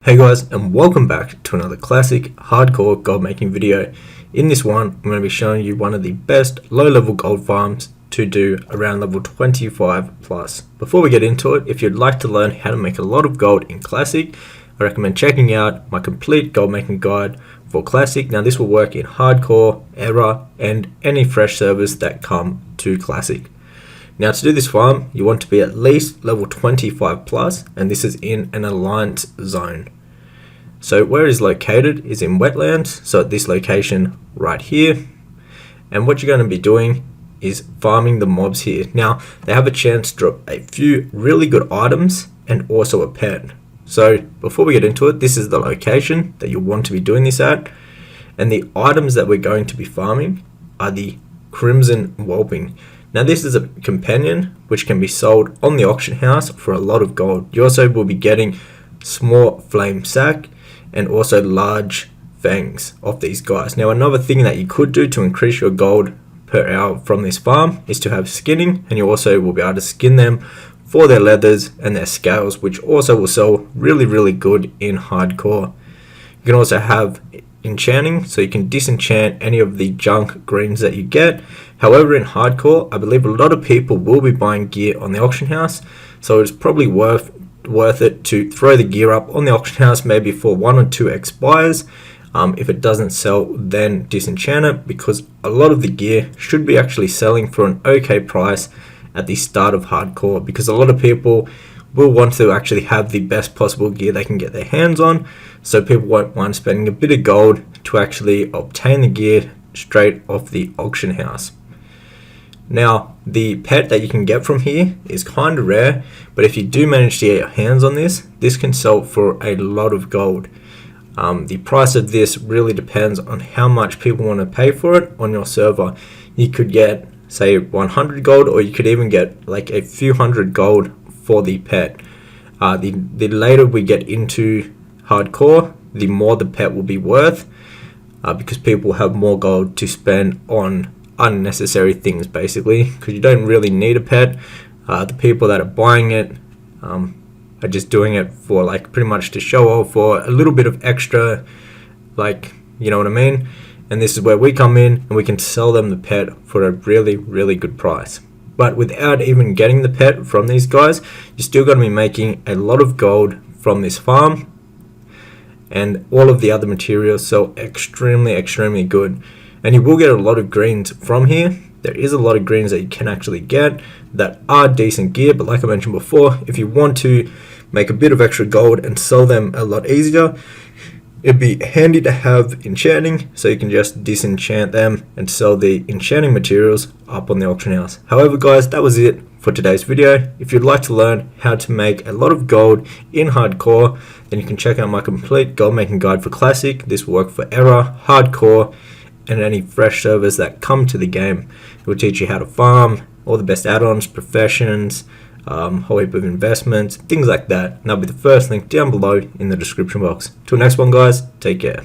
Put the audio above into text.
Hey guys, and welcome back to another classic hardcore gold making video. In this one, I'm going to be showing you one of the best low level gold farms to do around level 25 plus. Before we get into it, if you'd like to learn how to make a lot of gold in classic, I recommend checking out my complete gold making guide for classic. Now this will work in hardcore, era, and any fresh servers that come to classic. Now to do this farm, you want to be at least level 25 plus, and this is in an alliance zone. So where it is located is in wetlands, so at this location right here. And what you're going to be doing is farming the mobs here. Now they have a chance to drop a few really good items and also a pet. So before we get into it, this is the location that you want to be doing this at. And the items that we're going to be farming are the Crimson Whelping. Now this is a companion which can be sold on the auction house for a lot of gold. You also will be getting small flame sack and also large fangs of these guys. Now another thing that you could do to increase your gold per hour from this farm is to have skinning, and you also will be able to skin them for their leathers and their scales, which also will sell really good in hardcore. You can also have enchanting, so you can disenchant any of the junk greens that you get. However, in hardcore, I believe a lot of people will be buying gear on the auction house, so it's probably worth it to throw the gear up on the auction house maybe for 1 or 2 expires. If it doesn't sell, then disenchant it, because a lot of the gear should be actually selling for an okay price at the start of hardcore, because a lot of people will want to actually have the best possible gear they can get their hands on, so people won't mind spending a bit of gold to actually obtain the gear straight off the auction house. Now the pet that you can get from here is kind of rare, but if you do manage to get your hands on this can sell for a lot of gold. The price of this really depends on how much people want to pay for it on your server. You could get say 100 gold, or you could even get like a few hundred gold for the pet. The later we get into hardcore, the more the pet will be worth, because people have more gold to spend on unnecessary things, basically, because you don't really need a pet. The people that are buying it are just doing it for like pretty much to show off, for a little bit of extra, like, you know what I mean. And this is where we come in and we can sell them the pet for a really good price. But without even getting the pet from these guys, you're still going to be making a lot of gold from this farm, and all of the other materials sell extremely good. And you will get a lot of greens from here. There is a lot of greens that you can actually get that are decent gear, but like I mentioned before, if you want to make a bit of extra gold and sell them a lot easier, it'd be handy to have enchanting, so you can just disenchant them and sell the enchanting materials up on the auction house. However guys, that was it for today's video. If you'd like to learn how to make a lot of gold in hardcore, then you can check out my complete gold making guide for classic. This will work for era, hardcore, and any fresh servers that come to the game. It will teach you how to farm, all the best add-ons, professions, whole heap of investments, things like that. And that'll be the first link down below in the description box. Till next one guys, take care.